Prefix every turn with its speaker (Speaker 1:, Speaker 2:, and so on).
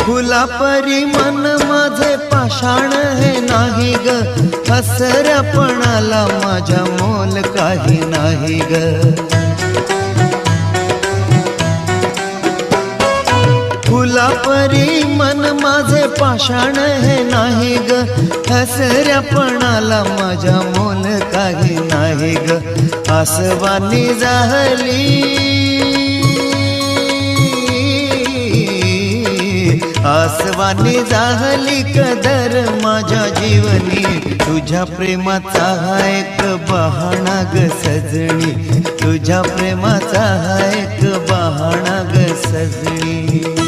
Speaker 1: फुला परी मन माझे पाषाण हे नाही ग, हसऱ्यापणाला माझ्या मोल काही नाही ग. फुला परी मन माझे पाषाण हे नाही ग, हसऱ्यापणाला माझ्या मोल काही नाही ग. आसवानी जाहली, आसवानी जाहली कदर माझ्या जीवनी, तुझ्या प्रेमाचा हा एक बहाणा ग सजणी, तुझ्या प्रेमाचा हा एक बहाणा ग सजणी.